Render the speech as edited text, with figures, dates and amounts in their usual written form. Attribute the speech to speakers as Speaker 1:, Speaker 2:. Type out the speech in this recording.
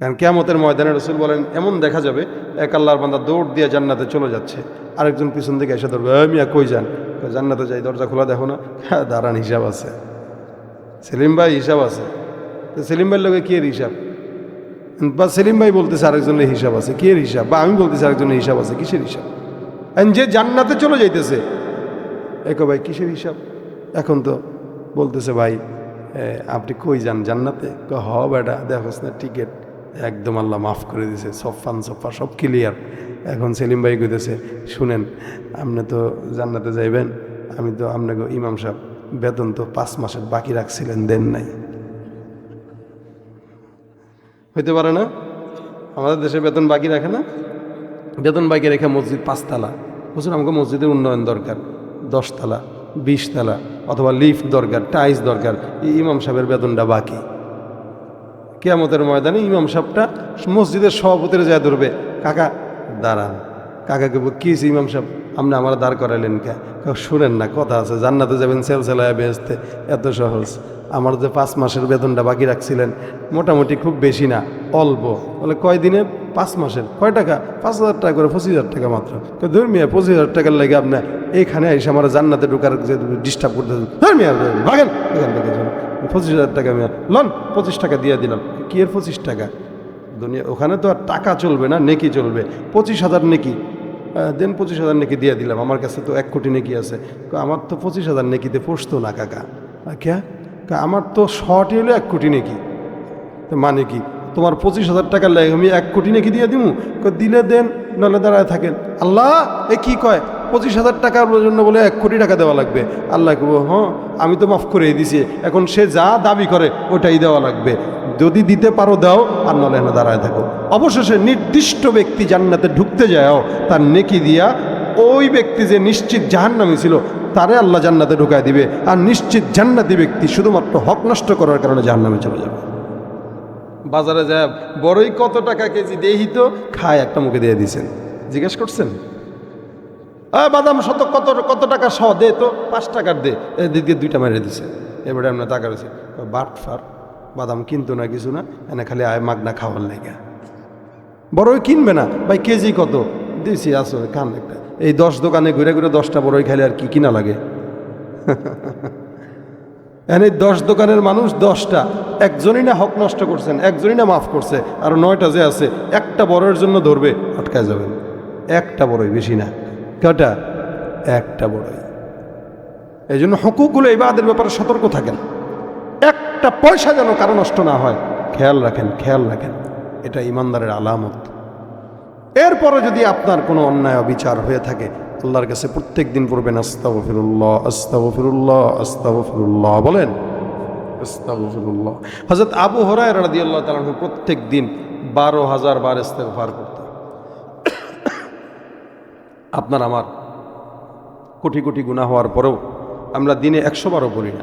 Speaker 1: কারণ কিয়ামতের ময়দানে রাসূল বলেন এমন দেখা যাবে এক আল্লাহর বান্দা দৌড় দিয়ে জান্নাতে চলে যাচ্ছে, আরেকজন পিছন থেকে এসে ধরবে, মিয়া কই যান? জান্নাতে যাই, দরজা খোলা দেখো না। হ্যাঁ দাঁড়ান, হিসাব আছে। সেলিম ভাই হিসাব আছে। তো সেলিম ভাইয়ের লোকে কি এর হিসাব? বা সেলিম ভাই বলতেছে আরেকজনের হিসাব আছে, কি এর হিসাব? বা আমি বলতেছি আরেকজনের হিসাব আছে, কিসের হিসাব? যে জান্নাতে চলে যাইতেছে ভাই কিসের হিসাব? এখন তো বলতেছে ভাই আপনি কই যান জান্নাতে? হ বেটা দেখোস না টিকিট একদম আল্লাহ মাফ করে দিছে, সফান সফা সব ক্লিয়ার। এখন সেলিম ভাই কইতেছে শুনেন, আপনি তো জান্নাতে যাইবেন, আমি তো আপনাকে ইমাম সাহেব বেতন তো 5 মাসের বাকি রাখছিলেন, দেন নাই। হইতে পারে না? আমাদের দেশে বেতন বাকি রাখে না? বেতন বাকি রেখে মসজিদ 5 তালা, বুঝুন আমাকে মসজিদের উন্নয়ন দরকার 10 তালা 20 তালা, অথবা লিফট দরকার, টাইলস দরকার, ইমাম সাহেবের বেতনটা বাকি। কিয়ামতের ময়দানে ইমাম সাহেবটা মসজিদের সভাপতির যায় ধরবে, কাকা দাঁড়ান। কাকাকে কি ইমাম সাহেব আপনি আমার দাঁড় করাইলেন কে? শুনেন না, কথা আছে, জান্নাতে যাবেন সেলসেলায় বেহেশতে, এত সহজ। আমার যে 5 মাসের বেতনটা বাকি রাখছিলেন, মোটামুটি খুব বেশি না, অল্প। বলে কয় দিনে? 5 মাসের। কয় টাকা? 5,000 টাকা করে, 25,000 টাকা মাত্র। ধর্মিয়া 25,000 টাকার লাগে আপনার এইখানে এসে আমার জান্নাতে ঢোকার যে ডিস্টার্ব করতেছেন, ধর্মিয়া ভাগেন এখান থেকে। 25,000 টাকা আমি লন, 25 টাকা দিয়ে দিলাম। কি এর 25 টাকা? দুনিয়া ওখানে তো আর টাকা চলবে না, নেকি চলবে। 25,000 নেকি দেন, 25,000 নেকি দিয়ে দিলাম। আমার কাছে তো 1 কোটি নেকি আছে। আমার তো 25,000 নেকিতে পড়তো না কাকা। কে? আমার তো শর্টই হলো 1 কোটি নেকি। তো মানে কি তোমার 25,000 টাকার লাগে আমি 1 কোটি নেকি দিয়ে দিব? দিলে দেন, নাহলে দাঁড়ায় থাকেন। আল্লাহ এ কি কয়? 25,000 টাকার জন্য বলে 1 কোটি টাকা দেওয়া লাগবে? আল্লাহ কব হ্যাঁ আমি তো মাফ করে দিছি, এখন সে যা দাবি করে ওটাই দেওয়া লাগবে। যদি দিতে পারো দাও, আর নাহলে এখানে দাঁড়ায় থাকো। অবশেষে নির্দিষ্ট ব্যক্তি জান্নাতে ঢুকতে যাও তার নেকি দিয়া ওই ব্যক্তি যে নিশ্চিত জাহান্নামী ছিল তারে আল্লাহ জান্নাতে ঢুকায় দিবে, আর নিশ্চিত জান্নাতি ব্যক্তি শুধুমাত্র হক নষ্ট করার কারণে জাহান্নামে চলে যাবে। বাজারে যায় বড়ই কত টাকা কেজি দেহি তো, খায় একটা মুখে দিয়ে দিয়েছেন, জিজ্ঞেস করছেন বাদাম শত কত কত টাকা শ দে তো, 5 টাকার দে, এদিকে 2টা মেরে দিছে। এবারে আমরা টাকা রয়েছে বাট ফার, বাদাম কিনতো না কিছু না, এনে খালি আয় মাগনা খাওয়ার লেগে। বড়ই কিনবে না ভাই, কেজি কত দিয়েছি আসো খান একটা। এই 10 দোকানে ঘুরে ঘুরে 10টা বড়ই খাইলে আর কি কিনা লাগে? এনে 10 দোকানের মানুষ 10টা, একজনই না হক নষ্ট করছেন, একজনই না মাফ করছে, আর 9টা যে আছে একটা বড়ের জন্য ধরবে, আটকায় যাবেন। একটা বড়ই, বেশি না। কটা? একটা বড়ই। এই জন্য হুকুকুল ইবাদের ব্যাপারে সতর্ক থাকেন, একটা পয়সা যেন কারো নষ্ট না হয়, খেয়াল রাখেন, খেয়াল রাখেন। এটা ইমানদারের আলামত। এরপরে যদি আপনার কোনো অন্যায় অবিচার হয়ে থাকে, আল্লাহর কাছে প্রত্যেক দিন পড়বেন আস্তাগফিরুল্লাহ আস্তাগফিরুল্লাহ আস্তাগফিরুল্লাহ, বলেন আস্তাগফিরুল্লাহ। হযরত আবু হুরায়রা রাদিয়াল্লাহু তাআলা আনহু প্রত্যেক দিন 12,000 বার ইস্তেগফার করতেন। আপনার আমার কোটি কোটি গুনাহ হওয়ার পরেও আমরা দিনে 100 বারও পড়ি না।